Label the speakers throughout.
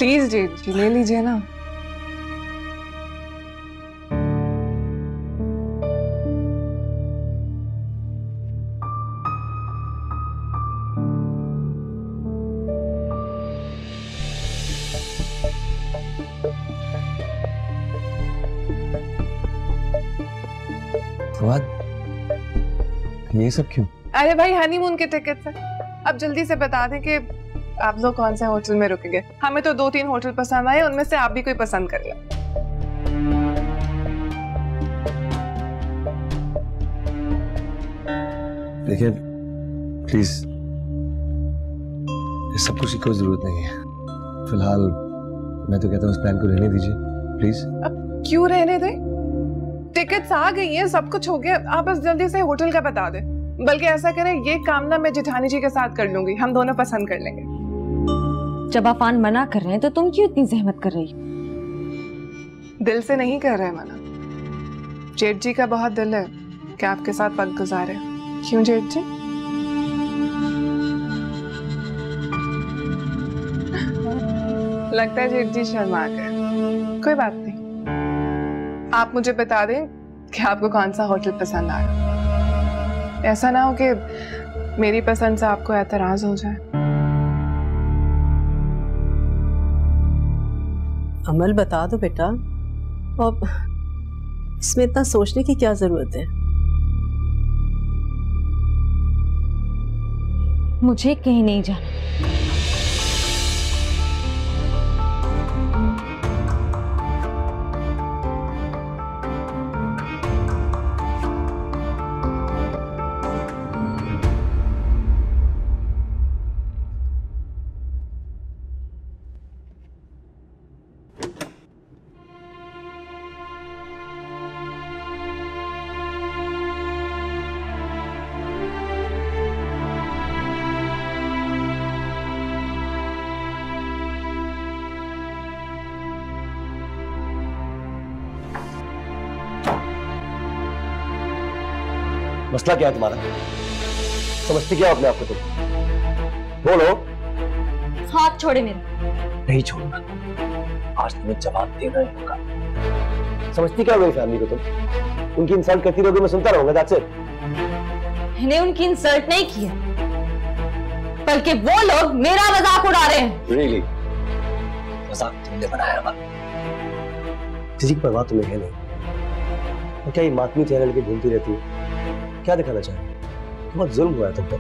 Speaker 1: Please जी ले लीजिए ना।
Speaker 2: ये सब क्यों?
Speaker 1: अरे भाई हनीमून के टिकट है। अब जल्दी से बता दें कि आप लोग कौन से होटल में रुकेंगे। हमें तो 2-3 होटल पसंद आए, उनमें से आप भी कोई पसंद कर लें।
Speaker 2: देखिए प्लीज, इस सब कुछ की कोई जरूरत नहीं है। फिलहाल मैं तो कहता हूँ इस प्लान को रहने दीजिए प्लीज।
Speaker 1: अब क्यों रहने दें? टिकट्स आ गई हैं, सब कुछ हो गया। आप बस जल्दी से होटल का बता दें। बल्कि ऐसा करें, ये काम ना मैं जेठानी जी के साथ कर लूंगी, हम दोनों पसंद कर लेंगे।
Speaker 3: जब अफान मना कर रहे हैं तो तुम क्यों इतनी जहमत कर रही हो?
Speaker 1: दिल से नहीं कर रहे मना। जेठ जी का बहुत दिल है कि आपके साथ वक्त गुजारे। क्यों जेठ जी? लगता है जेठ जी शर्मा गए। कोई बात नहीं, आप मुझे बता दें कि आपको कौन सा होटल पसंद आ रहा है। ऐसा ना हो कि मेरी पसंद से आपको एतराज हो जाए।
Speaker 4: अमल बता दो बेटा, और इसमें इतना सोचने की क्या जरूरत है?
Speaker 3: मुझे कहीं नहीं जाना।
Speaker 2: मसला क्या है तुम्हारा? समझती क्या अपने आप को तुम? बोलो।
Speaker 3: हाथ छोड़े मेरे।
Speaker 2: नहीं छोड़ना, आज तुम्हें जवाब देना ही होगा। समझती क्या मेरी फैमिली को तुम? उनकी इंसल्ट करती रहोगे, मैं सुनता रहूंगा। That's it.
Speaker 3: मैंने उनकी इंसल्ट नहीं की है, बल्कि वो लोग मेरा मजाक उड़ा रहे हैं।
Speaker 2: Really? मजाक तुमने बनाया होगा। किसी की परवाह तुम्हें है नहीं। और क्या ये मातमी चेहरे लेके घूमती रहती है? क्या दिखाना चाह रही है? बहुत जुल्म हुआ है तुम पर।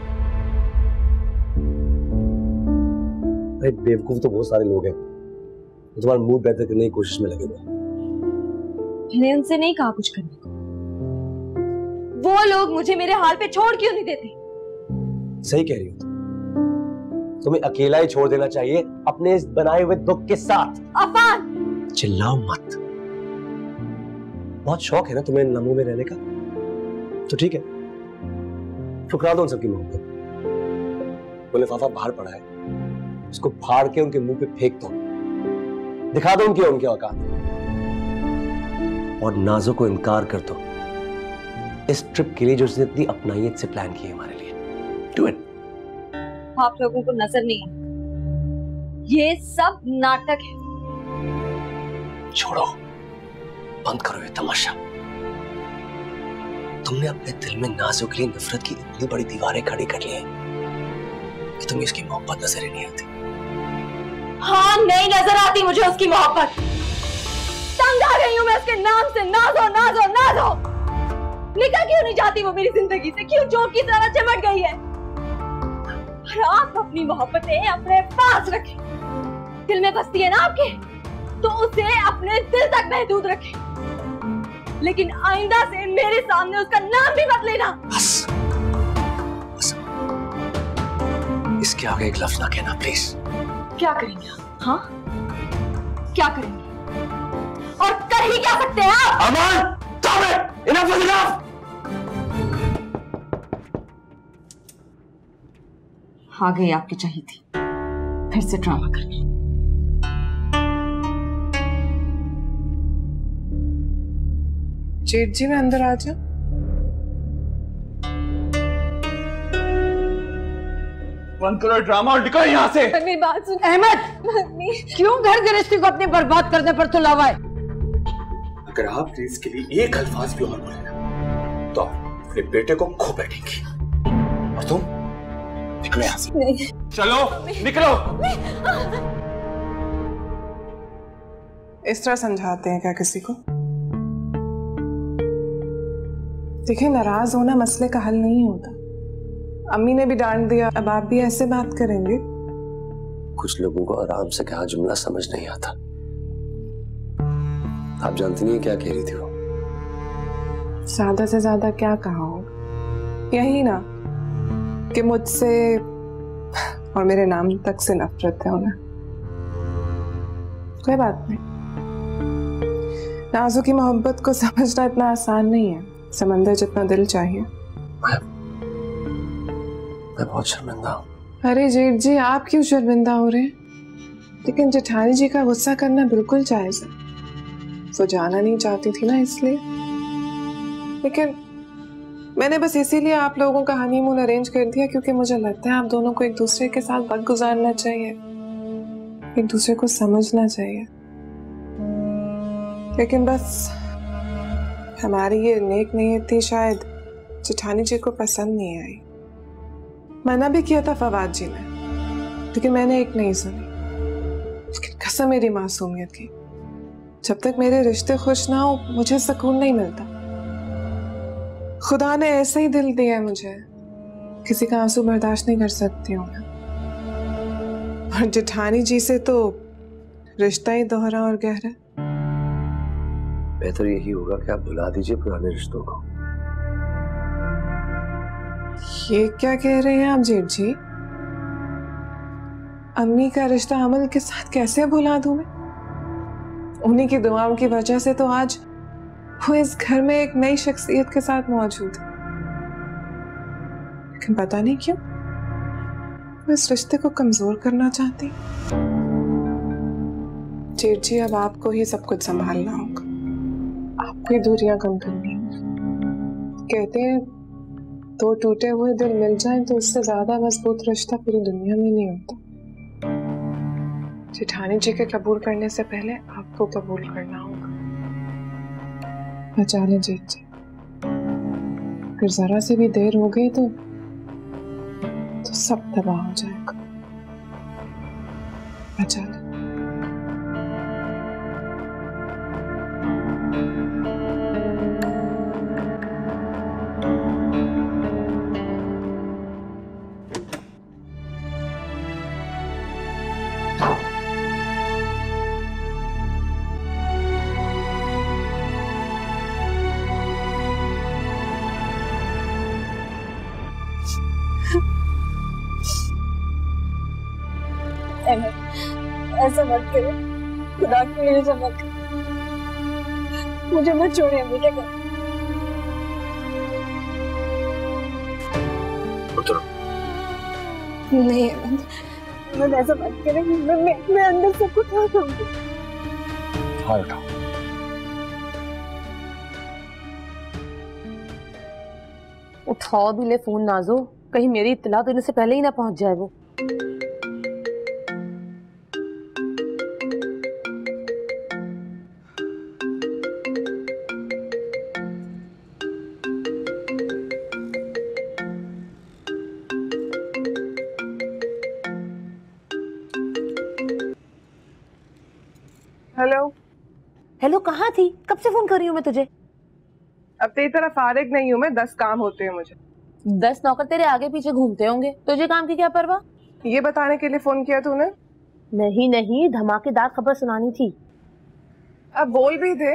Speaker 2: अरे बेवकूफ तो बहुत सारे लोग हैं तो तुम्हारा मूड बेहतर करने की कोशिश में लगे हुए।
Speaker 3: मैंने उनसे नहीं कहा कुछ करने को। वो लोग मुझे मेरे हाल पे छोड़ क्यों नहीं देते?
Speaker 2: सही कह रही हो तुम्हें अकेला ही छोड़ देना चाहिए अपने इस बनाए हुए दुख के साथ।
Speaker 3: अफान!
Speaker 2: चिल्लाओ मत। बहुत शौक है ना तुम्हें इन लम्हों में रहने का, तो ठीक है, ठुकरा दो उन सबकी मोहब्बत। वो लिफाफा बाहर पड़ा है, उसको फाड़ के उनके मुंह पे फेंक दो। दिखा दो उनकी औकात, और नाजो को इनकार कर दो इस ट्रिप के लिए जो उसने इतनी अपनाइयत से प्लान की है हमारे लिए। Do it.
Speaker 3: आप लोगों को नजर नहीं आता, ये सब नाटक है।
Speaker 2: छोड़ो, बंद करो ये तमाशा। तुमने अपने दिल में नाज़ो के लिए नफरत की इतनी बड़ी दीवारें खड़ी कर ली हैं कि तुम्हें इसकी मोहब्बत नजर ही नहीं आती।
Speaker 3: हाँ, नहीं नजर आती मुझे उसकी मोहब्बत। तंग आ गई हूँ मैं उसके नाम से। नाज़ो नाज़ो नाज़ो। निकल क्यों नहीं जाती वो मेरी जिंदगी से? क्यों जोक की तरह चिमट गई है? और आप अपनी मोहब्बतें अपने पास रखें। दिल में बसती है ना आपके, तो उसे अपने दिल तक महदूद रखें। लेकिन आइंदा से मेरे सामने उसका नाम भी मत लेना।
Speaker 2: बस, बस। इसके आगे एक लफ्ज ना कहना प्लीज।
Speaker 3: क्या करेंगे आप? हाँ, क्या करेंगे? और कर ही क्या सकते हैं आप?
Speaker 2: अमन, stop it! Enough is enough!
Speaker 3: आ गई आपकी चाहिए थी फिर से ड्रामा करने।
Speaker 1: जेठ जी मैं अंदर आ जाऊं?
Speaker 5: बंद करो ड्रामा और निकलो यहाँ से।
Speaker 3: मेरी बात सुन
Speaker 6: अहमद, क्यों घर गृहस्थी को अपने बर्बाद करने पर तुलावा है?
Speaker 5: अगर आपने इसके लिए एक अल्फाज भी और बोले ना तो आप अपने बेटे को खो बैठेंगी। और तुम निकलो यहाँ से।
Speaker 3: नहीं।
Speaker 5: चलो निकलो।
Speaker 1: इस तरह समझाते हैं क्या किसी को? देखिए, नाराज होना मसले का हल नहीं होता। अम्मी ने भी डांट दिया, अब आप भी ऐसे बात करेंगे?
Speaker 2: कुछ लोगों को आराम से कहा जुमला समझ नहीं आता। आप जानती नहीं क्या कह रही थी वो?
Speaker 1: ज्यादा से ज्यादा क्या कहा हो? यही ना कि मुझसे और मेरे नाम तक से नफरत है उन्हें। कोई बात नहीं, नाज़ो की मोहब्बत को समझना इतना आसान नहीं है। समंदर जितना दिल चाहिए।
Speaker 2: मैं बहुत शर्मिंदा हूँ।
Speaker 1: अरे जेठ जी, आप क्यों शर्मिंदा हो रहे हैं? लेकिन जेठानी जी का गुस्सा करना बिल्कुल जायज है। वो जाना नहीं चाहती थी ना, इसलिए। लेकिन मैंने बस इसीलिए आप लोगों का हनीमून अरेंज कर दिया क्योंकि मुझे लगता है आप दोनों को एक दूसरे के साथ वक्त गुजारना चाहिए, एक दूसरे को समझना चाहिए। लेकिन बस हमारी ये नेक नीयत शायद जेठानी जी को पसंद नहीं आई। मना भी किया था फवाद जी ने, लेकिन मैंने एक नहीं सुनी। लेकिन कसम मेरी मासूमियत की, जब तक मेरे रिश्ते खुश ना हो मुझे सुकून नहीं मिलता। खुदा ने ऐसा ही दिल दिया है मुझे, किसी का आंसू बर्दाश्त नहीं कर सकती हूँ मैं। और जेठानी जी से तो रिश्ता ही दोहरा और गहरा।
Speaker 2: बेहतर यही होगा कि आप भुला दीजिए पुराने रिश्तों को।
Speaker 1: ये क्या कह रहे हैं आप जेठ जी? अम्मी का रिश्ता अमल के साथ कैसे भुला दूं मैं? उन्हीं की दुआओं की वजह से तो आज वो इस घर में एक नई शख्सियत के साथ मौजूद है। लेकिन पता नहीं क्यों वो इस रिश्ते को कमजोर करना चाहती। जेठ जी, अब आपको ही सब कुछ संभालना होगा, आपको ही दूरियां कम करनी होगी। कहते हैं दो टूटे हुए दिल मिल जाएं तो उससे ज्यादा मजबूत रिश्ता पूरी दुनिया में नहीं होता। जेठानी जी के कबूल करने से पहले आपको कबूल करना होगा। बचा ले जेठ जी, अगर जरा से भी देर हो गई तो सब तबाह हो जाएगा। बचा ले।
Speaker 3: ऐसा मत करो, खुदा के लिए ऐसा मत करो। मुझे मत छोड़िए, मुझे नहीं मैं ऐसा मत करें। मैं अंदर सब कुछ उठा दूंगी।
Speaker 2: हाँ उठाओ।
Speaker 6: उठाओ भी ले फोन नाज़ो, कहीं मेरी इत्तला देने से पहले ही ना पहुंच जाए वो।
Speaker 1: हेलो
Speaker 6: हेलो, कहाँ थी? कब से फोन कर रही हूँ मैं तुझे।
Speaker 1: अब तेरी तरह फारिग नहीं हूँ मैं, 10 काम होते हैं मुझे।
Speaker 6: 10 नौकर तेरे आगे पीछे घूमते होंगे, तुझे काम की क्या परवाह?
Speaker 1: ये बताने के लिए फोन किया तूने?
Speaker 6: नहीं, धमाकेदार खबर सुनानी थी।
Speaker 1: अब बोल भी दे।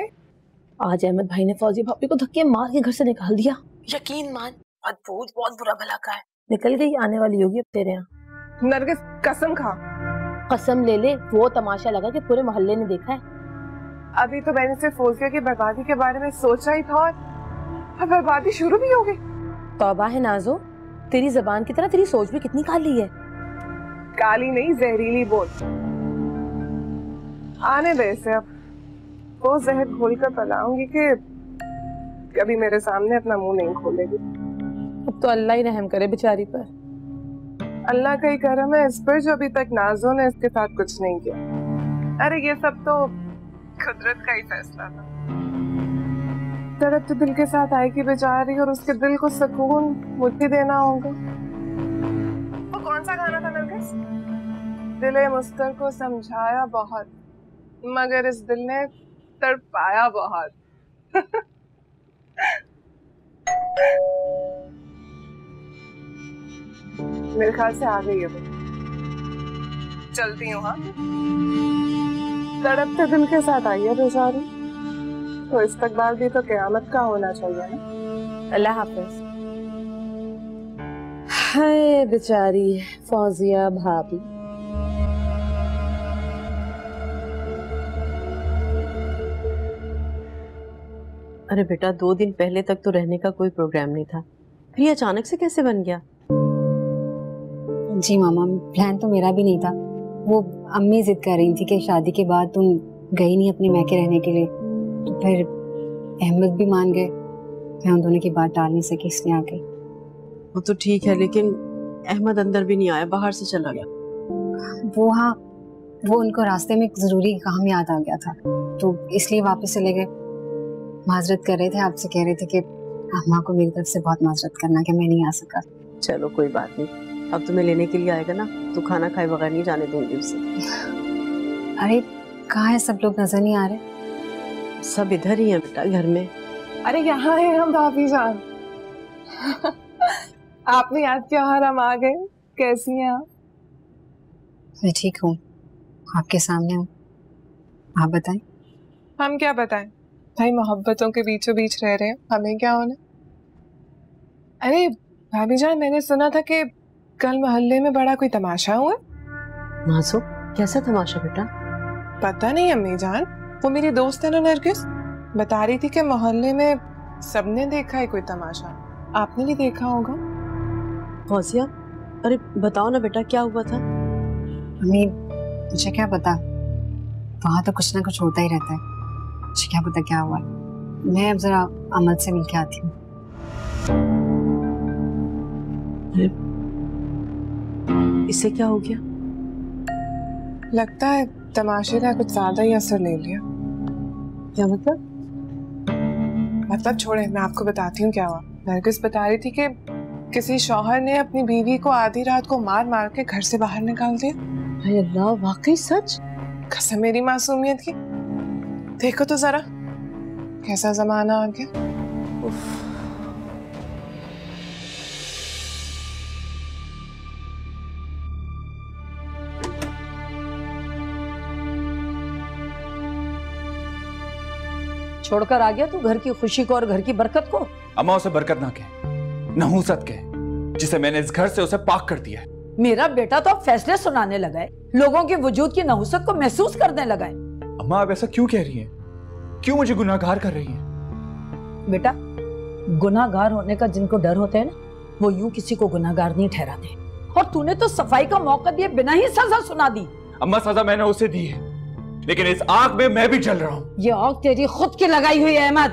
Speaker 6: आज अहमद भाई ने फौजी भाभी को धक्के मार के घर से निकाल दिया। यकीन मान, अद्भुत, बहुत बुरा भला का है। निकल गई, आने वाली होगी अब तेरे यहाँ।
Speaker 1: नरगिस, कसम खा।
Speaker 6: कसम ले ले, वो तमाशा लगा कि पूरे मोहल्ले ने देखा है।
Speaker 1: अभी तो मैंने सिर्फ फौजिया की बर्बादी के बारे में सोचा ही था और अब बर्बादी शुरू भी हो गई।
Speaker 6: तौबा है नाज़ो, तेरी जबान की तरह तेरी सोच भी कितनी काली है।
Speaker 1: काली नहीं, जहरीली बोल। आने दे इसे, अब वो जहर घोल कर पिलाऊंगी कि कभी मेरे सामने अपना मुंह नहीं खोलेगी।
Speaker 6: अब तो अल्लाह ही रहम करे बेचारी पर।
Speaker 1: अल्लाह का ही करम है इस पर जो अभी तक नाज़ो ने इसके साथ कुछ नहीं किया। अरे ये सब तो कुदरत का ही फैसला था। तड़प तो दिल के साथ आएगी बेचारी, और उसके दिल को सुकून मुझे देना होगा। वो कौन सा गाना था नरगिस? दिले मुस्तर को समझाया बहुत, मगर इस दिल ने तड़पाया बहुत। मेरे ख्याल से आ गई है वो। चलती हूँ। हाँ, तड़पते दिल के साथ आई है बेचारी, तो इस्तकबाल भी तो क़यामत का होना चाहिए ना।
Speaker 6: अल्लाह हाफिज। हाय बेचारी फौजिया भाभी।
Speaker 4: अरे बेटा, 2 दिन पहले तक तो रहने का कोई प्रोग्राम नहीं था, फिर ये अचानक से कैसे बन गया?
Speaker 7: जी मामा, प्लान तो मेरा भी नहीं था। वो अम्मी जिद कर रही थी कि शादी के बाद तुम गई नहीं अपने मैके रहने के लिए, तो फिर अहमद भी मान गए। मैं उन दोनों की बात टाल नहीं सकी, इसलिए आ गई।
Speaker 4: वो तो ठीक है, लेकिन अहमद अंदर भी नहीं आया, बाहर से चला गया।
Speaker 7: वो हाँ, वो उनको रास्ते में एक जरूरी काम याद आ गया था, तो इसलिए वापस चले गए। माजरत कर रहे थे, आपसे कह रहे थे कि अम्मा को मेरी तरफ से बहुत माजरत करना कि मैं नहीं आ सका।
Speaker 4: चलो कोई बात नहीं, अब तुम्हें लेने के लिए आएगा ना, तो खाना खाए बगैर नहीं जाने दूंगी उसे।
Speaker 7: अरे कहाँ है सब लोग, नजर नहीं आ रहे?
Speaker 4: सब इधर ही है बेटा, घर में।
Speaker 1: अरे यहाँ है हम भाभी जान। आपने याद किया और हम आ गए। कैसी हैं आप?
Speaker 7: मैं ठीक हूँ, आपके सामने हूँ। आप बताएं।
Speaker 1: हम क्या बताएं भाई, मोहब्बतों के बीचों बीच रह रहे हैं, हमें क्या होना। अरे भाभी जान, मैंने सुना था कि कल मोहल्ले में बड़ा कोई तमाशा हुआ।
Speaker 4: मासू, कैसा तमाशा बेटा?
Speaker 1: पता नहीं अम्मी जान, वो मेरी दोस्त है ना नरगिस, बता रही थी कि मोहल्ले में सबने देखा है कोई तमाशा। आपने भी देखा होगा।
Speaker 4: फौजिया, अरे बताओ ना बेटा, क्या हुआ था?
Speaker 7: अम्मी मुझे क्या पता, वहाँ तो कुछ ना कुछ होता ही रहता है, मुझे क्या पता क्या हुआ। मैं अब जरा अमल से मिलके आती हूँ।
Speaker 4: इससे क्या हो गया?
Speaker 1: लगता है तमाशे का कुछ ज्यादा ही असर ले लिया।
Speaker 4: क्या मतलब?
Speaker 1: मतलब छोड़े, मैं आपको बताती हूँ क्या हुआ। नरगिस बता रही थी कि किसी शौहर ने अपनी बीवी को आधी रात को मार मार के घर से बाहर निकाल दिया।
Speaker 4: अरे अल्लाह, वाकई सच?
Speaker 1: कसम मेरी मासूमियत की। देखो तो जरा कैसा जमाना आ गया।
Speaker 6: छोड़कर आ गया तू घर की खुशी को और घर की बरकत को।
Speaker 5: अम्मा उसे बरकत ना कहे, नहूसत कहे, जिसे मैंने इस घर से उसे पाक कर दिया है।
Speaker 6: मेरा बेटा तो अब फैसले सुनाने लगा है, लोगों के वजूद की नहुसत को महसूस करने लगा है।
Speaker 5: अम्मा आप ऐसा क्यों कह रही हैं? क्यों मुझे गुनाहगार कर रही हैं?
Speaker 6: बेटा, गुनाहगार होने का जिनको डर होता है ना, वो यूं किसी को गुनाहगार नहीं ठहराते। और तूने तो सफाई का मौका दिए बिना ही सजा सुना दी।
Speaker 5: अम्मा सजा मैंने उसे दी है, लेकिन इस आग में मैं भी जल रहा हूँ।
Speaker 6: ये आग तेरी खुद की लगाई हुई है अहमद।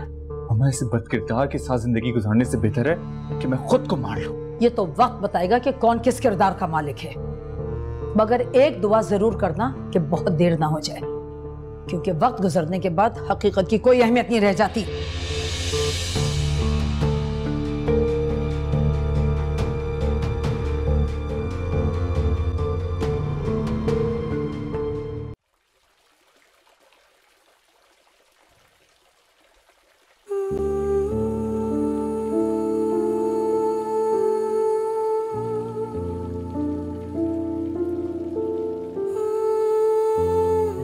Speaker 5: अम्मा, इस बदकिरदार के साथ जिंदगी गुजारने से बेहतर है कि मैं खुद को मार लूं।
Speaker 6: ये तो वक्त बताएगा कि कौन किस किरदार का मालिक है। मगर एक दुआ जरूर करना कि बहुत देर ना हो जाए, क्योंकि वक्त गुजरने के बाद हकीकत की कोई अहमियत नहीं रह जाती।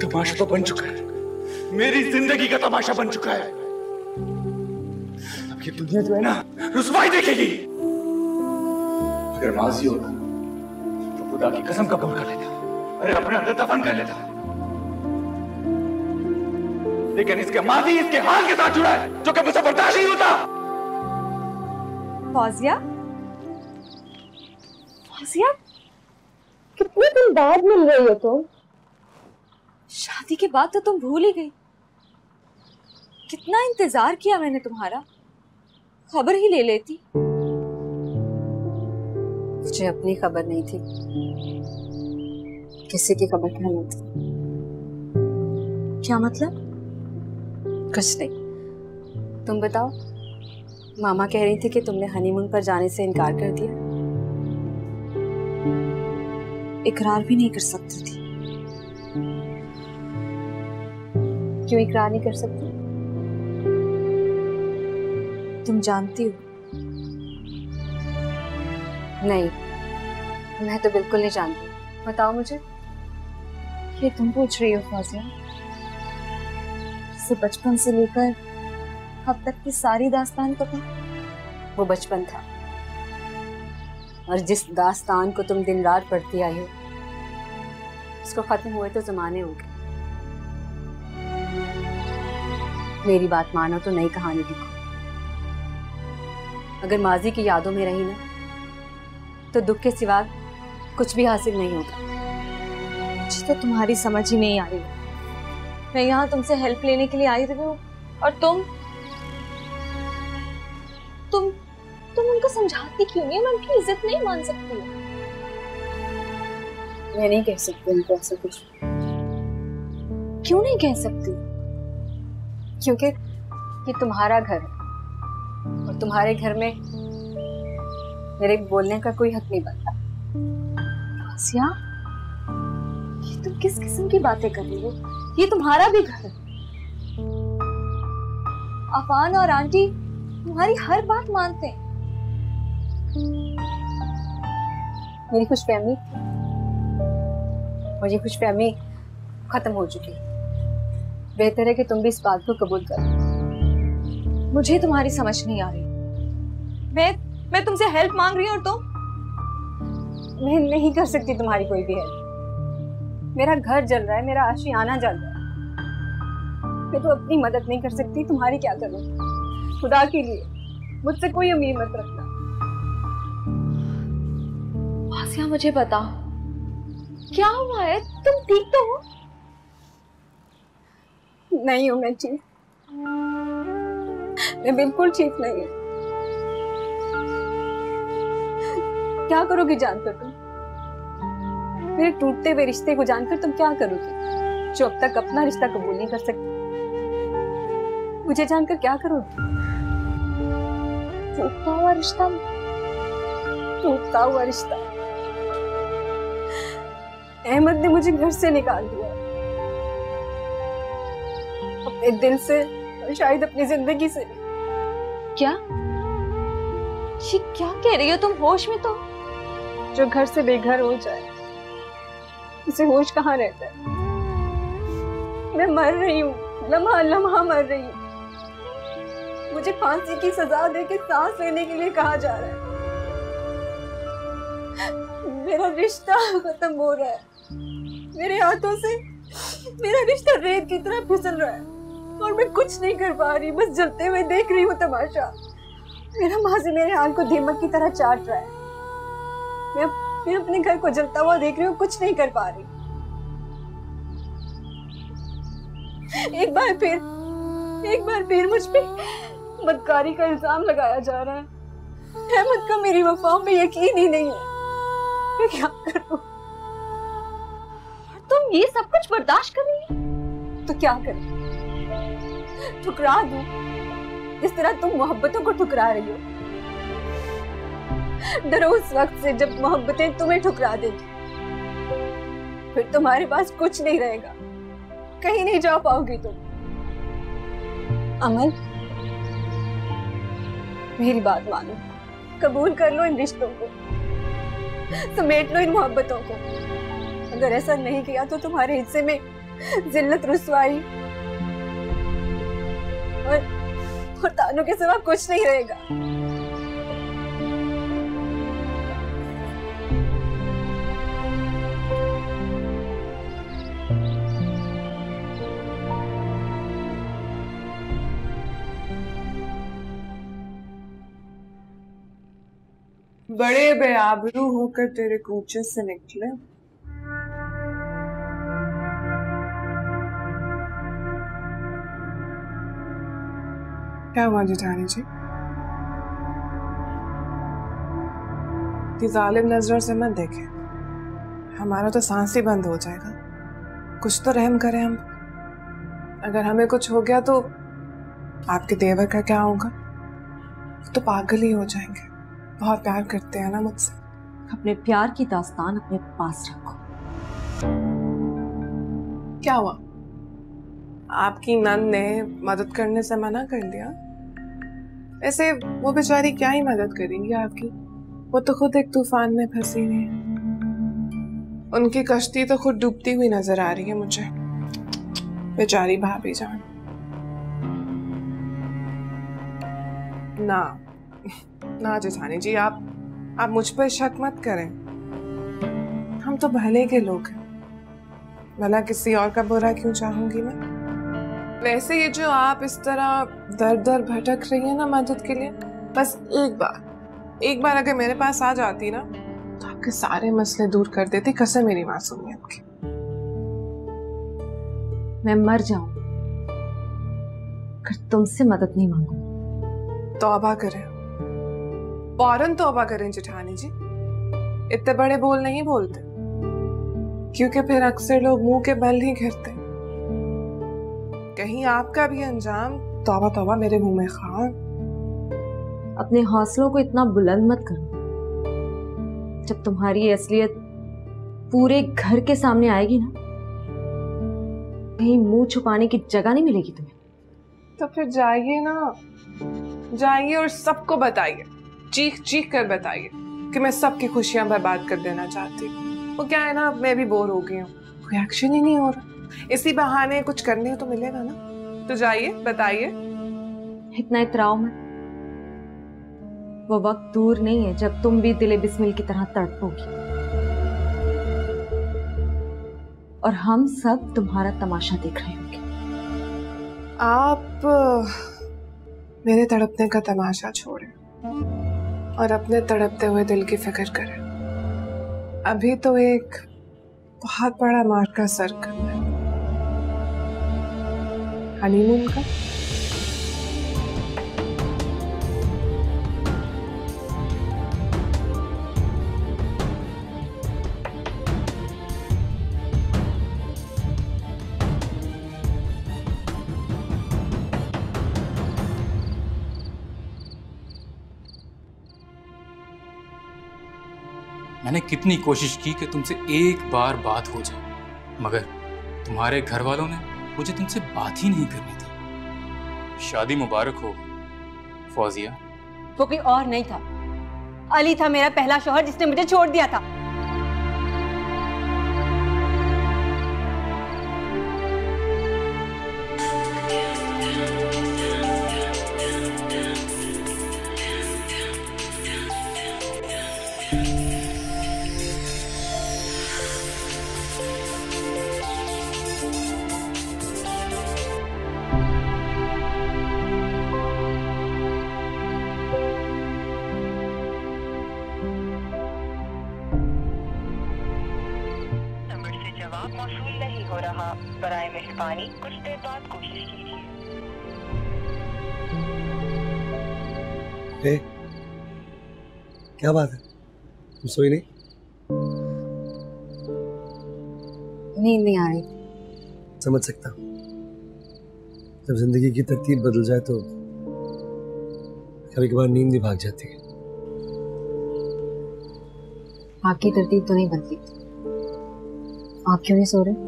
Speaker 5: तमाशा तो बन चुका है, मेरी जिंदगी का तमाशा बन चुका है। अब ये दुनिया जो है ना, रुसवाई देखेगी। अगर माजी होता तो खुदा की कसम कबूल कर लेता, अरे अपने अंदर दफन कर लेता। लेकिन इसके माजी इसके हाल के साथ जुड़ा है, जो कि मुझे बर्दाश्त नहीं होता।
Speaker 3: फौजिया, फौजिया, कितने दिन बाद मिल रही हो तुम? शादी के बाद तो तुम भूल ही गई। कितना इंतजार किया मैंने तुम्हारा, खबर ही ले लेती।
Speaker 7: मुझे अपनी खबर नहीं थी, किसी की खबर क्या नहीं थी।
Speaker 3: क्या मतलब?
Speaker 7: कुछ नहीं, तुम बताओ। मामा कह रही थी कि तुमने हनीमून पर जाने से इनकार कर दिया। इकरार भी नहीं कर सकती थी। क्यों इकरार नहीं कर सकती? तुम जानती हो। नहीं, मैं तो बिल्कुल नहीं जानती। बताओ मुझे। ये तुम पूछ रही हो फौजिया? से बचपन से लेकर अब तक की सारी दास्तान पता? वो बचपन था, और जिस दास्तान को तुम दिन रात पढ़ती आई हो उसको खत्म हुए तो जमाने हो गए। मेरी बात मानो तो नई कहानी लिखो। अगर माजी की यादों में रही ना तो दुख के सिवा कुछ भी हासिल नहीं होगा।
Speaker 3: मुझे तो तुम्हारी समझ ही नहीं आ रही। मैं यहाँ तुमसे हेल्प लेने के लिए आई रही हूँ और तुम उनको समझाती क्यों नहीं? मैं उनकी इज्जत नहीं मान सकती।
Speaker 7: मैं नहीं कह सकती उनको ऐसा कुछ।
Speaker 3: क्यों नहीं कह सकती?
Speaker 7: क्योंकि ये तुम्हारा घर है और तुम्हारे घर में मेरे बोलने का कोई हक नहीं बनता।
Speaker 3: आसिया, ये तुम किस किस्म की बातें कर रही हो? ये तुम्हारा भी घर है। अफान और आंटी तुम्हारी हर बात मानते हैं।
Speaker 7: मेरी खुशफहमी और ये खुशफहमी खत्म हो चुकी है। बेहतर है कि तुम भी इस बात को कबूल करो।
Speaker 3: मुझे तुम्हारी समझ नहीं आ रही। मैं तुमसे हेल्प मांग रही हूँ और तुम?
Speaker 7: मैं नहीं कर सकती तुम्हारी कोई भी हेल्प। मेरा घर जल रहा है, मेरा आशियाना जल रहा है। मैं तो अपनी मदद नहीं कर सकती, तुम्हारी क्या करूं? खुदा के लिए मुझसे कोई उम्मीद मत रखना।
Speaker 3: आसिया, मुझे बताओ क्या हुआ है? तुम ठीक तो हो?
Speaker 7: नहीं हूं मैं ठीक। मैं बिल्कुल ठीक नहीं हूं। क्या करोगी जानकर तुम? मेरे टूटते हुए रिश्ते को जानकर तुम क्या करोगी, जो अब तक अपना रिश्ता कबूल नहीं कर सकती? मुझे जानकर क्या करोगी?
Speaker 3: टूटता हुआ रिश्ता,
Speaker 7: टूटता हुआ रिश्ता। अहमद ने मुझे घर से निकाल दिया, अपने दिल से और शायद अपनी जिंदगी से।
Speaker 3: क्या? ये क्या कह रही हो तुम? होश में तो?
Speaker 7: जो घर से बेघर हो जाए उसे होश कहाँ रहता है? मैं मर रही हूँ, लम्हा लम्हा मर रही हूँ। मुझे फांसी की सजा देके सांस लेने के लिए कहा जा रहा है। मेरा रिश्ता खत्म हो रहा है। मेरे हाथों से मेरा रिश्ता रेत की तरह फिसल रहा है और मैं कुछ नहीं कर पा रही, बस जलते हुए देख रही हूँ तमाशा। मेरा माजी मेरे हाथ को दीमक की तरह चाट रहा है। मैं अपने घर को जलता हुआ देख रही हूँ, कुछ नहीं कर पा रही। एक बार फिर मुझ पे बदकारी का इल्जाम लगाया जा रहा है। अहमद का मेरी वफाओं में यकीन ही नहीं है। मैं क्या करूं?
Speaker 3: तुम ये सब कुछ बर्दाश्त कर रही हो?
Speaker 7: तो क्या करूं? ठुकरा दूं जिस तरह तुम मोहब्बतों को ठुकरा रही हो। डरो उस वक्त से जब मोहब्बतें तुम्हें ठुकरा देंगी। फिर तुम्हारे पास कुछ नहीं रहेगा, कहीं नहीं जा पाओगी तुम। अमल, मेरी बात मानो, कबूल कर लो इन रिश्तों को, समेट लो इन मोहब्बतों को। अगर ऐसा नहीं किया तो तुम्हारे हिस्से में जिल्लत, रुसवाई और तानों के सिवा कुछ नहीं रहेगा।
Speaker 1: बड़े बेआबरू होकर तेरे कूचे से निकले। क्या हुआ जेठानी जी? इतनी जालिम नजरों से मत देखें, हमारा तो सांस ही बंद हो जाएगा। कुछ तो रहम करें हम। अगर हमें कुछ हो गया तो आपके देवर का क्या होगा? तो पागल ही हो जाएंगे। बहुत प्यार करते हैं ना मुझसे।
Speaker 3: अपने प्यार की दास्तान अपने पास रखो।
Speaker 1: क्या हुआ? आपकी नंद ने मदद करने से मना कर दिया? ऐसे वो बेचारी क्या ही मदद करेंगी आपकी? वो तो खुद एक तूफान में फंसी हुई है। उनकी कश्ती तो खुद डूबती हुई नजर आ रही है मुझे। बेचारी भाभी जान। ना ना जेठानी जी, आप मुझ पर शक मत करें। हम तो भले के लोग हैं, भला किसी और का बुरा क्यों चाहूंगी मैं? वैसे ये जो आप इस तरह दर दर भटक रही है ना मदद के लिए, बस एक बार अगर मेरे पास आ जाती ना तो आपके सारे मसले दूर कर देती। कसम मेरी मासूमियत की।
Speaker 3: मैं मर जाऊं अगर तुमसे मदद नहीं मांगूंगी।
Speaker 1: तौबा करें, फौरन तौबा करें जेठानी जी। इतने बड़े बोल नहीं बोलते, क्योंकि फिर अक्सर लोग मुंह के बल ही घिरते। कहीं आपका भी अंजाम तौबा तौबा मेरे मुंह में खान।
Speaker 3: अपने हौसलों को इतना बुलंद मत करो। जब तुम्हारी असलियत पूरे घर के सामने आएगी ना, कहीं मुंह छुपाने की जगह नहीं मिलेगी तुम्हें।
Speaker 1: तो फिर जाइए ना, जाइए और सबको बताइए, चीख चीख कर बताइए कि मैं सबकी खुशियां बर्बाद कर देना चाहती हूँ। वो क्या है ना, मैं भी बोर हो गई हूँ, कोई एक्शन ही नहीं हो रहा। इसी बहाने कुछ करने तो मिलेगा ना। तो जाइए बताइए।
Speaker 3: इतना इतराओ मत। वो वक्त दूर नहीं है जब तुम भी दिले बिस्मिल की तरह तड़पोगी, और हम सब तुम्हारा तमाशा देख रहे होंगे।
Speaker 1: आप मेरे तड़पने का तमाशा छोड़ें और अपने तड़पते हुए दिल की फिक्र करें। अभी तो एक बहुत बड़ा मार्का सर करना है, हनीमून का।
Speaker 8: मैंने कितनी कोशिश की कि तुमसे एक बार बात हो जाए, मगर तुम्हारे घर वालों ने मुझे तुमसे बात ही नहीं करनी थी। शादी मुबारक हो फौजिया।
Speaker 3: वो कोई और नहीं था, अली था मेरा पहला शौहर जिसने मुझे छोड़ दिया था।
Speaker 9: मौसूल नहीं हो रहा, बराए मेहरबानी कुछ देर बाद कोशिश कीजिए।
Speaker 2: क्या बात है, तुम सोई नहीं?
Speaker 7: नींद नहीं आ रही।
Speaker 2: समझ सकता हूँ, जब जिंदगी की तरतीब बदल जाए तो कभी कभार नींद भी भाग जाती है।
Speaker 7: आपकी तरतीब तो नहीं बदली, आप क्यों नहीं सो रहे?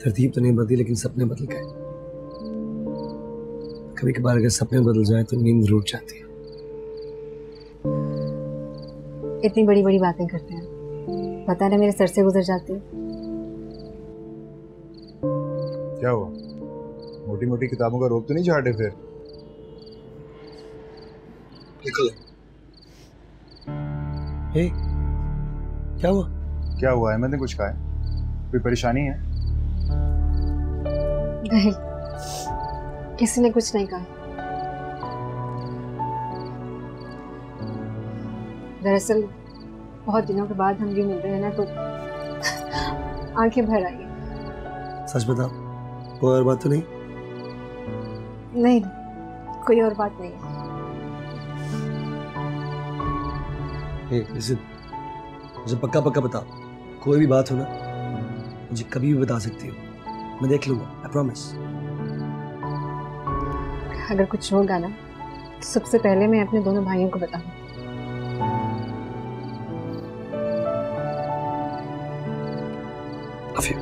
Speaker 2: तरतीब तो नहीं बदली, लेकिन सपने बदल गए। कभी कभार अगर सपने बदल जाए तो नींद रूठ जाती है।
Speaker 7: इतनी बड़ी बड़ी बातें करते हैं, पता नहीं मेरे सर से गुजर जाती है।
Speaker 10: क्या हुआ, मोटी मोटी किताबों का रोक तो नहीं झाड़े फिर?
Speaker 2: निकल। हे, क्या हुआ?
Speaker 10: क्या हुआ है? मैंने कुछ कहा है? कोई परेशानी है?
Speaker 7: नहीं, किसी ने कुछ नहीं कहा। दरअसल बहुत दिनों के बाद हम भी मिल रहे हैं ना, तो आंखें भर आई।
Speaker 2: सच बताओ, कोई और बात तो नहीं?
Speaker 7: नहीं, कोई और बात नहीं है।
Speaker 2: लिसन, मुझे पक्का पक्का बता, कोई भी बात हो ना मुझे कभी भी बता सकती हो, मैं देख लूंगा, आई प्रॉमिस।
Speaker 7: अगर कुछ होगा ना तो सबसे पहले मैं अपने दोनों भाइयों को बताऊंगी।
Speaker 2: Love you.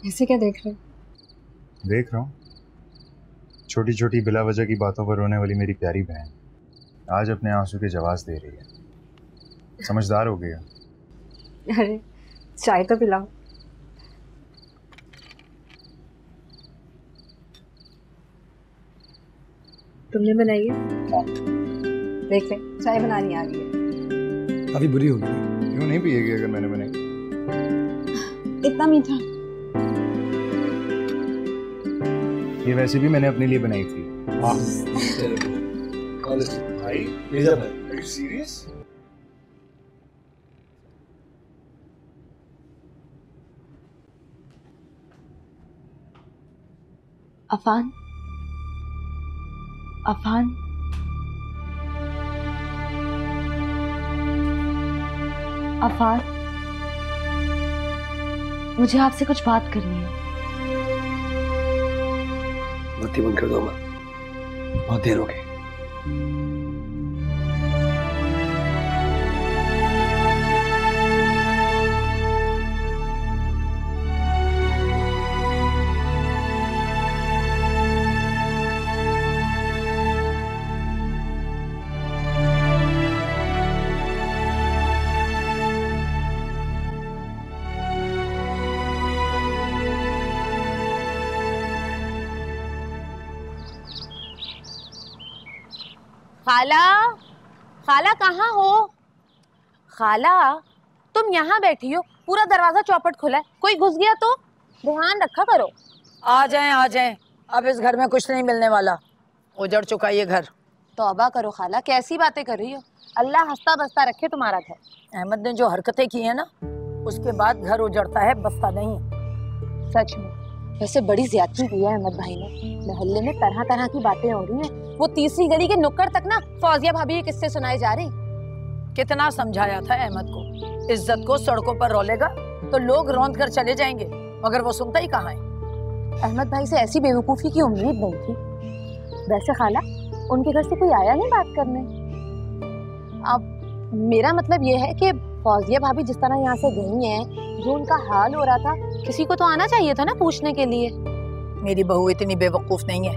Speaker 7: ऐसे क्या देख रहे हो?
Speaker 10: देख रहा हूँ छोटी छोटी बिला वजह की बातों पर रोने वाली मेरी प्यारी बहन आज अपने आंसू के जवाब दे रही है। समझदार हो गया।
Speaker 7: अरे चाय तो पिलाओ। तुमने बनाई है? देख ले, चाय बनानी आ गई है।
Speaker 2: काफी बुरी होगी।
Speaker 10: क्यों नहीं पिएगी अगर मैंने बनाई?
Speaker 7: इतना मीठा।
Speaker 10: ये वैसे भी मैंने अपने लिए बनाई थी।
Speaker 2: भाई,
Speaker 10: सीरियस?
Speaker 3: अफान, अफान, अफान, मुझे आपसे कुछ बात करनी है।
Speaker 2: बत्ती बंद कर दो अम्मा, बहुत देर हो गई।
Speaker 3: खाला, खाला कहाँ हो? खाला, तुम यहाँ बैठी हो, पूरा दरवाजा चौपट खुला है, कोई घुस गया तो ध्यान रखा करो।
Speaker 6: आ जाएं, अब इस घर में कुछ नहीं मिलने वाला, उजड़ चुका ये घर।
Speaker 3: तौबा करो खाला, कैसी बातें कर रही हो? अल्लाह हंसता बसता रखे तुम्हारा घर।
Speaker 6: अहमद ने जो हरकतें की है ना, उसके बाद घर उजड़ता है, बसता नहीं।
Speaker 3: सच में वैसे बड़ी ज्यादती की है अहमद भाई ने। मोहल्ले में तरह तरह की बातें हो रही हैं। वो तीसरी गली के नुक्कड़ तक ना फौजिया भाभी के किस्से सुनाए जा रहे।
Speaker 6: कितना समझाया था अहमद को, इज्जत को सड़कों पर रोलेगा तो लोग रौंद कर चले जाएंगे, मगर वो सुनता ही कहाँ है।
Speaker 3: अहमद भाई से ऐसी बेवकूफी की उम्मीद नहीं थी। वैसे खाला, उनके घर से कोई आया नहीं बात करने? अब मेरा मतलब ये है कि फौजिया भाभी जिस तरह यहाँ से गई हैं, जो उनका हाल हो रहा था, किसी को तो आना चाहिए था ना पूछने के लिए।
Speaker 6: मेरी बहू इतनी बेवकूफ नहीं है,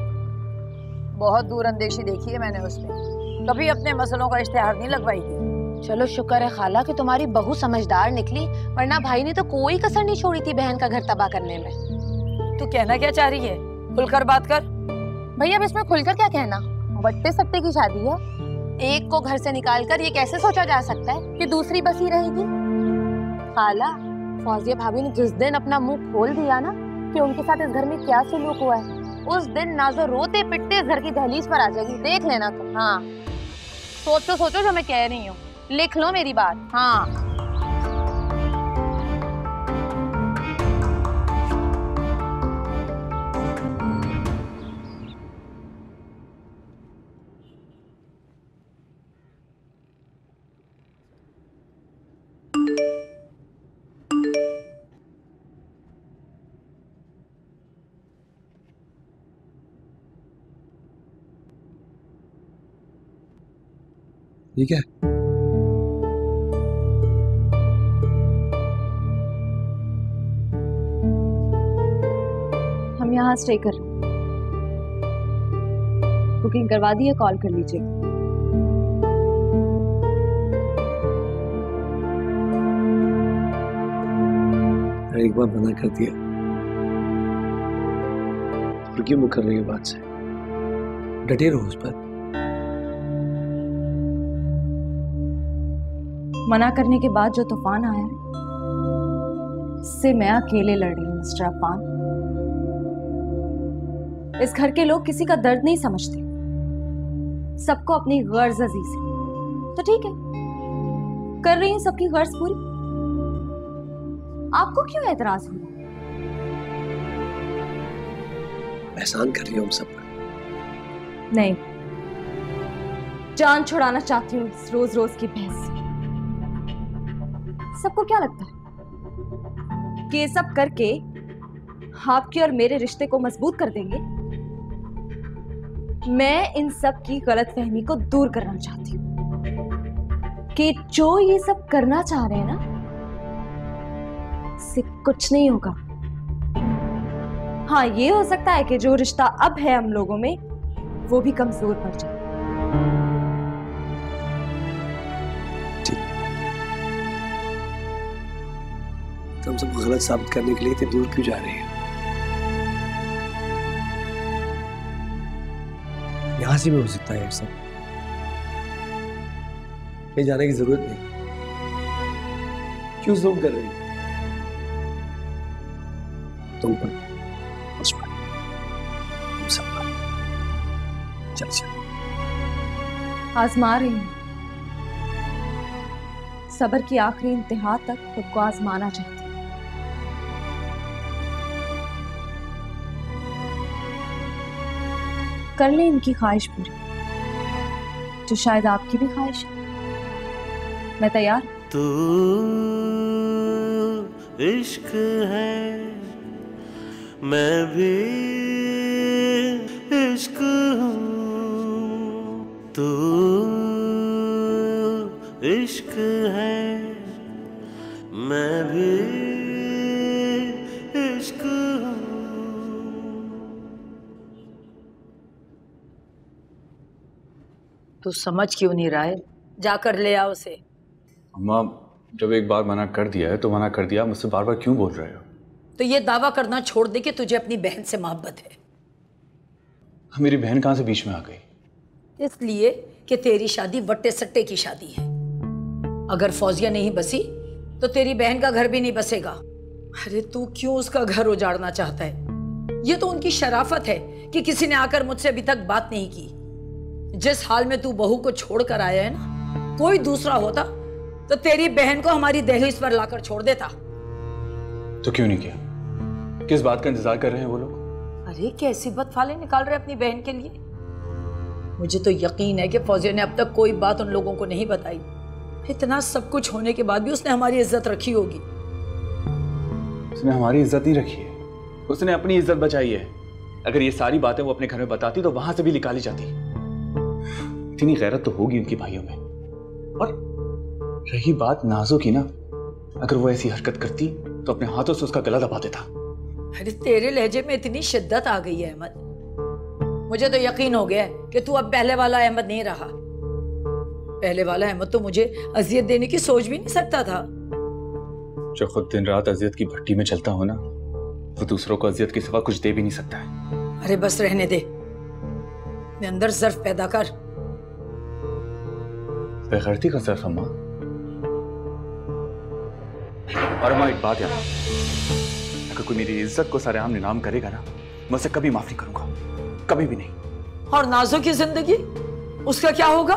Speaker 6: बहुत दूर अंदेशी देखी है मैंने उसमें, कभी अपने मसलों का इश्तेहार नहीं लगवाई थी।
Speaker 3: चलो शुक्र है खाला कि तुम्हारी बहू समझदार निकली, वरना भाई ने तो कोई कसर नहीं छोड़ी थी बहन का घर तबाह करने में।
Speaker 6: तू कहना क्या चाह रही है? खुलकर बात कर।
Speaker 3: भैया अब इसमें खुलकर क्या कहना, बट्टे सट्टे की शादी है। एक को घर से निकालकर ये कैसे सोचा जा सकता है कि दूसरी बसी रहेगी? खाला, फौजिया भाभी ने जिस दिन अपना मुंह खोल दिया ना कि उनके साथ इस घर में क्या सलूक हुआ है, उस दिन नाजो रोते पिटते इस घर की दहलीज पर आ जाएगी, देख लेना तुम। हाँ, सोचो जो मैं कह रही हूँ, लिख लो मेरी बात। हाँ,
Speaker 2: ठीक है।
Speaker 3: हम यहाँ स्टे कर, बुकिंग करवा दी है, कॉल कर लीजिए।
Speaker 2: एक बार मना कर दिया, और क्यों मुकर रही है बात से? डटे रहो उस पर।
Speaker 3: मना करने के बाद जो तूफान आया है, इससे मैं अकेले लड़ रही हूँ मिस्टर अफान। इस घर के लोग किसी का दर्द नहीं समझते, सबको अपनी गर्ज अजीज है। तो ठीक है, कर रही हूँ सबकी गर्ज पूरी। आपको क्यों एतराज हो?
Speaker 2: एहसान कर रही हो हम सब पर।
Speaker 3: नहीं, जान छुड़ाना चाहती हूँ इस रोज रोज की बहस से। सबको क्या लगता है कि ये सब करके आपके और मेरे रिश्ते को मजबूत कर देंगे? मैं इन सब की गलतफहमी को दूर करना चाहती हूँ कि जो ये सब करना चाह रहे हैं ना, इससे कुछ नहीं होगा। हाँ, ये हो सकता है कि जो रिश्ता अब है हम लोगों में वो भी कमजोर पड़ जाए।
Speaker 2: तो हम सबको गलत साबित करने के लिए इतनी दूर क्यों जा रही है? यहां से भी हो सकता है सब, कहीं जाने की जरूरत नहीं। क्यों ज़ूम कर रही है? तुम पर, उस पर, तुम सब पर। चल चल।
Speaker 3: आजमा रही हूं, सब्र की आखिरी इंतहा तक खुद को आजमाना चाहती हूं। कर ले इनकी ख्वाहिश पूरी, जो शायद आपकी भी ख्वाहिश है। मैं तैयार।
Speaker 11: तू इश्क है, मैं भी इश्क हूँ। तू इश्क है, मैं भी इश्क हूँ।
Speaker 6: तू समझ क्यों नहीं रहा है? जाकर ले आओ उसे।
Speaker 5: अम्मा, जब एक बार मना कर दिया है तो मना कर दिया, मुझसे बार बार क्यों बोल रहे हो?
Speaker 6: तो ये दावा करना छोड़ दे कि तुझे अपनी बहन से मोहब्बत है।
Speaker 5: मेरी बहन कहाँ से बीच में आ गई?
Speaker 6: इसलिए कि तेरी शादी वट्टे सट्टे की शादी है। अगर फौजिया नहीं बसी तो तेरी बहन का घर भी नहीं बसेगा। अरे तू क्यों उसका घर उजाड़ना चाहता है? ये तो उनकी शराफत है कि किसी ने आकर मुझसे अभी तक बात नहीं की। जिस हाल में तू बहू को छोड़कर आया है ना, कोई दूसरा होता तो तेरी बहन को हमारी दहलीज पर लाकर छोड़ देता।
Speaker 5: तो क्यों नहीं किया? किस बात का इंतजार कर रहे हैं वो लोग?
Speaker 6: अरे कैसी बदफाले निकाल रहे अपनी बहन के लिए। मुझे तो यकीन है कि फौजिया ने अब तक कोई बात उन लोगों को नहीं बताई। इतना सब कुछ होने के बाद भी उसने हमारी इज्जत रखी होगी।
Speaker 5: उसने हमारी इज्जत नहीं रखी है, उसने अपनी इज्जत बचाई है। अगर ये सारी बातें वो अपने घर में बताती तो वहां से भी निकाली जाती। इतनी गैरत तो होगी उनकी भाइयों में। और रही बात नाजो की ना, अगर वो ऐसी हरकत करती तो अपने हाथों से उसका गला दबा देता।
Speaker 6: अरे तेरे लहजे में इतनी शिद्दत आ गई है अहमद, मुझे तो यकीन हो गया है कि तू अब पहले वाला अहमद नहीं रहा। पहले वाला अहमद तो मुझे अजियत देने की सोच भी नहीं सकता था।
Speaker 5: जो खुद दिन रात अजियत की भट्टी में चलता हो ना, वो दूसरों को अजियत के सिवा कुछ दे भी नहीं सकता है।
Speaker 6: अरे बस रहने दे, अपने अंदर ज़र्फ पैदा कर।
Speaker 5: बेगैरती का ज़र्फ अम्मा। और अम्मा एक बात याद, अगर कोई मेरी इज्जत को सरेआम नीलाम करेगा ना, मैं उसे कभी माफ नहीं करूंगा, कभी भी नहीं।
Speaker 6: और नाजो की जिंदगी, उसका क्या होगा?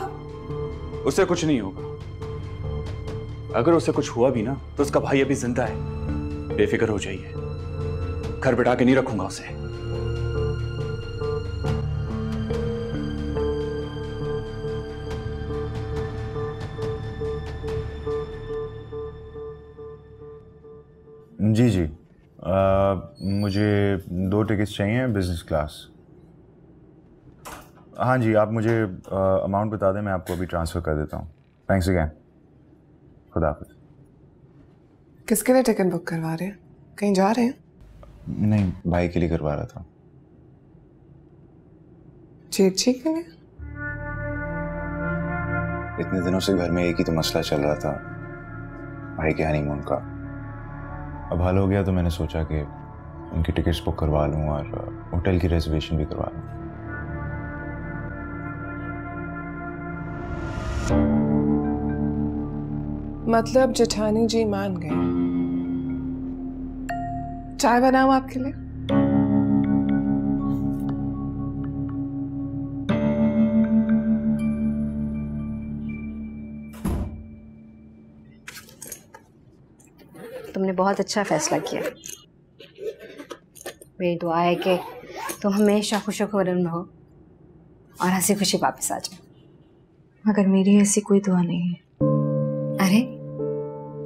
Speaker 5: उससे कुछ नहीं होगा। अगर उससे कुछ हुआ भी ना तो उसका भाई अभी जिंदा है, बेफिक्र हो जाइए। घर बिठा के नहीं रखूंगा उसे।
Speaker 10: जी जी, मुझे 2 टिकट्स चाहिए बिजनेस क्लास। हाँ जी, आप मुझे अमाउंट बता दें, मैं आपको अभी ट्रांसफ़र कर देता हूँ। थैंक्स अगैन, खुदा हाफिज़।
Speaker 1: किसके लिए टिकट बुक करवा रहे हैं? कहीं जा रहे हैं?
Speaker 10: नहीं, भाई के लिए करवा रहा था।
Speaker 1: चीची के लिए?
Speaker 10: इतने दिनों से घर में एक ही तो मसला चल रहा था, भाई के हनीमून का। अब हल हो गया तो मैंने सोचा कि उनकी टिकट्स बुक करवा लूँ और होटल की रिजर्वेशन भी करवा लूँ।
Speaker 1: मतलब जेठानी जी मान गए। चाय बनाऊं आपके लिए?
Speaker 7: तुमने बहुत अच्छा फैसला किया। मेरी दुआ है कि तुम हमेशा खुशखुरम रहो और हंसी खुशी वापस आ जाओ।
Speaker 3: मगर मेरी ऐसी कोई दुआ नहीं है।
Speaker 7: अरे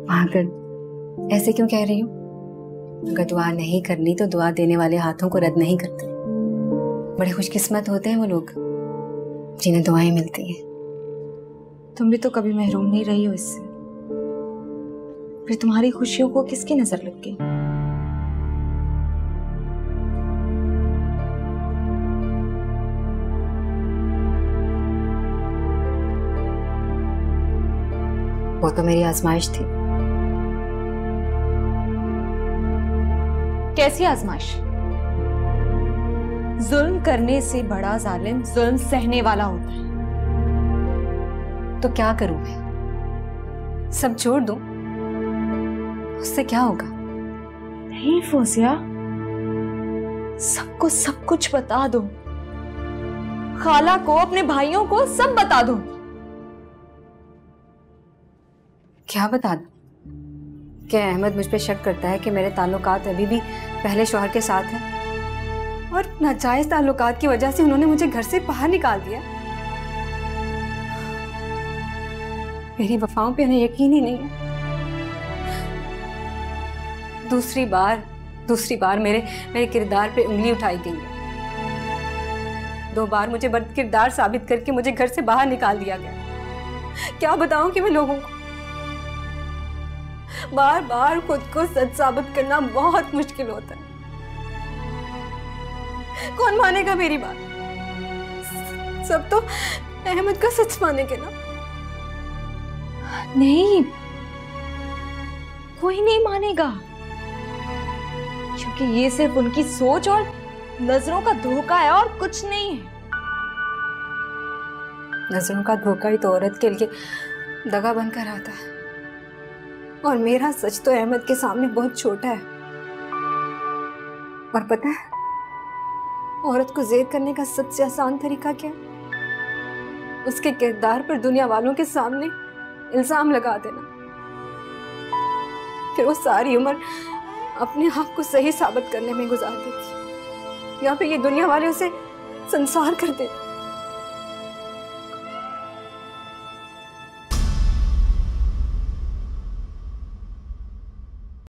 Speaker 7: पागल, ऐसे क्यों कह रही हो? अगर दुआ नहीं करनी तो दुआ देने वाले हाथों को रद्द नहीं करते। बड़े खुशकिस्मत होते हैं वो लोग जिन्हें दुआएं मिलती हैं।
Speaker 3: तुम भी तो कभी महरूम नहीं रही हो इससे। फिर तुम्हारी खुशियों को किसकी नजर लग गई?
Speaker 7: वो तो मेरी आजमाइश थी।
Speaker 3: कैसी आजमाइश? जुल्म करने से बड़ा जालिम जुल्म सहने वाला होता है।
Speaker 7: तो क्या करूं मैं? सब छोड़ दूं? उससे क्या होगा?
Speaker 3: नहीं फौजिया, सबको सब कुछ बता दो। खाला को, अपने भाइयों को सब बता दो।
Speaker 7: क्या बता दूं? क्या अहमद मुझ पे शक करता है कि मेरे ताल्लुकात अभी भी पहले शौहर के साथ हैं और नाजायज ताल्लुकात की वजह से उन्होंने मुझे घर से बाहर निकाल दिया? मेरी वफाओं पे उन्हें यकीन ही नहीं है। दूसरी बार मेरे किरदार पे उंगली उठाई गई है। 2 बार मुझे बद किरदार साबित करके मुझे घर से बाहर निकाल दिया गया। क्या बताऊं कि मैं लोगों को? बार बार खुद को सच साबित करना बहुत मुश्किल होता है। कौन मानेगा मेरी बात? सब तो अहमद का सच मानेंगे ना?
Speaker 3: नहीं, कोई नहीं मानेगा, क्योंकि ये सिर्फ उनकी सोच और नजरों का धोखा है और कुछ नहीं है।
Speaker 7: नजरों का धोखा ही तो औरत के लिए दगा बनकर आता है, और मेरा सच तो अहमद के सामने बहुत छोटा है। और पता है औरत को ज़ेर करने का सबसे आसान तरीका क्या? उसके किरदार पर दुनिया वालों के सामने इल्जाम लगा देना। फिर वो सारी उम्र अपने आप को सही साबित करने में गुजार देती, या फिर ये दुनिया वाले उसे संसार कर देते।